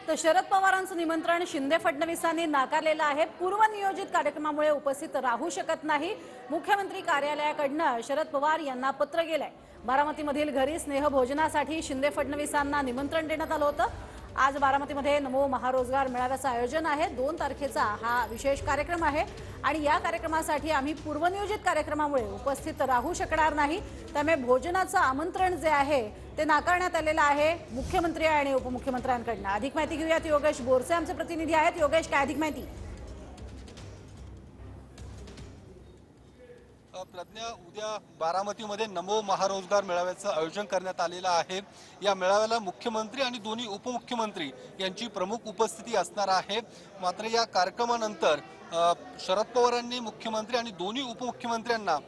तर शरद पवारांचं निमंत्रण शिंदे फडणवीसांनी नाकारलेलं आहे। पूर्वनियोजित कार्यक्रमामुळे उपस्थित राहू शकत नाही। मुख्यमंत्री कार्यालयाकडून शरद पवार यांना पत्र गेलंय। बारामतीमधील घरी स्नेहभोजनासाठी शिंदे फडणवीसांना निमंत्रण देण्यात आलं होतं। आज बारामतीमध्ये नमो महारोजगार मेळाव्याचं आयोजन आहे। 2 तारखेचा हा विशेष कार्यक्रम आहे आणि या कार्यक्रमासाठी आम्ही पूर्वनियोजित कार्यक्रमामुळे उपस्थित राहू शकणार नाही। त्यामुळे भोजनाचं आमंत्रण जे आहे ते नाकारण्यात आलेलं आहे मुख्यमंत्री आणि उपमुख्यमंत्र्यांकडून। अधिक माहिती घेऊयात, योगेश बोरसे आमचे प्रतिनिधी आहेत। योगेश, काय अधिक माहिती? प्रज्ञा, उद्या बारामतीमध्ये नमो महारोजगार मेळाव्याचं आयोजन करण्यात आलेलं आहे। या मेळाव्याला मुख्यमंत्री आणि दोन्ही उपमुख्यमंत्री यांची प्रमुख उपस्थिती असणार आहे। मात्र या कार्यक्रमानंतर शरद पवारांनी मुख्यमंत्री आणि दोन्ही उपमुख्यमंत्र्यांना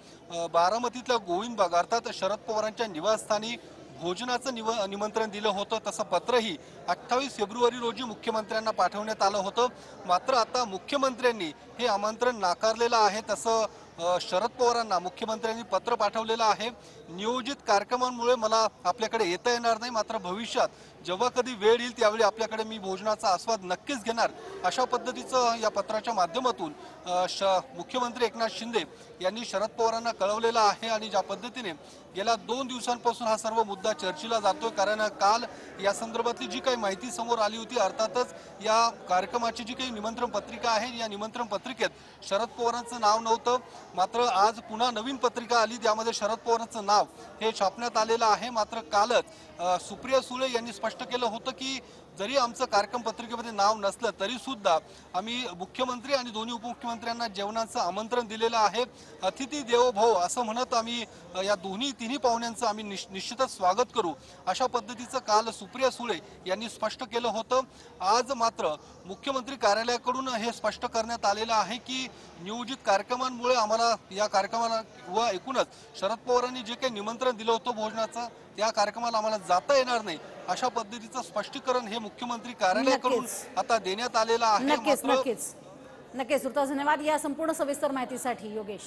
बारामतीतल्या गोविंदबाग अर्थात शरद पवारांच्या निवासस्थानी भोजनाचं निमंत्रण दिलं होतं। तसं पत्रही 28 फेब्रुवारी रोजी मुख्यमंत्र्यांना पाठवण्यात आलं होतं। मात्र आता मुख्यमंत्र्यांनी हे आमंत्रण नाकारलेलं आहे। तसं शरद पवारांना मुख्यमंत्र्यांनी पत्र पाठवलेलं आहे। नियोजित कार्यक्रमांमुळे मला आपल्याकडे येता येणार नाही, मात्र भविष्यात जेव्हा कधी वेळ येईल त्यावेळी आपल्याकडे मी भोजनाचा आस्वाद नक्कीच घेणार, अशा पद्धतीचं या पत्राच्या माध्यमातून मुख्यमंत्री एकनाथ शिंदे यांनी शरद पवारांना कळवलेलं आहे। आणि ज्या पद्धतीने गेल्या 2 दिवसांपासून हा सर्व मुद्दा चर्चेला जातोय, कारण काल या संदर्भातली जी काही माहिती समोर आली होती, अर्थातच या कार्यक्रमाची जी काही निमंत्रण पत्रिका आहे, या निमंत्रण पत्रिकेत शरद पवारांचं नाव नव्हतं। मात्र आज पुन्हा नवीन पत्रिका आली, त्यामध्ये शरद पवारांचं नाव हे छापण्यात आलेलं आहे। मात्र कालच सुप्रिया सुळे यांनी स्पष्ट केलं होतं की जरी आमचं कार्यक्रम पत्रिकेमध्ये नाव नसलं तरी सुद्धा आम्ही मुख्यमंत्री आणि दोन्ही उपमुख्यमंत्र्यांना जेवणाचं आमंत्रण दिलेलं आहे। अतिथी देवो भव असं म्हणत आम्ही या तिन्ही पाहुण्यांचं आम्ही निश्चितच स्वागत करू, अशा पद्धतीचं काल सुप्रिया सुळे यांनी स्पष्ट केलं होतं। आज मात्र मुख्यमंत्री कार्यालयाकडून हे स्पष्ट करण्यात आलेलं आहे की नियोजित कार्यक्रमांमुळे आम्हाला या कार्यक्रमाला व एकूणच शरद पवारांनी जे काही निमंत्रण दिलं होतं भोजनाचं, त्या कार्यक्रमाला आम्हाला जाता येणार नाही, अशा पद्धतीचं स्पष्टीकरण हे मुख्यमंत्री कार्यालयाकडून आता देण्यात आलेलं आहे। नक्कीच धन्यवाद या संपूर्ण सविस्तर माहितीसाठी योगेश।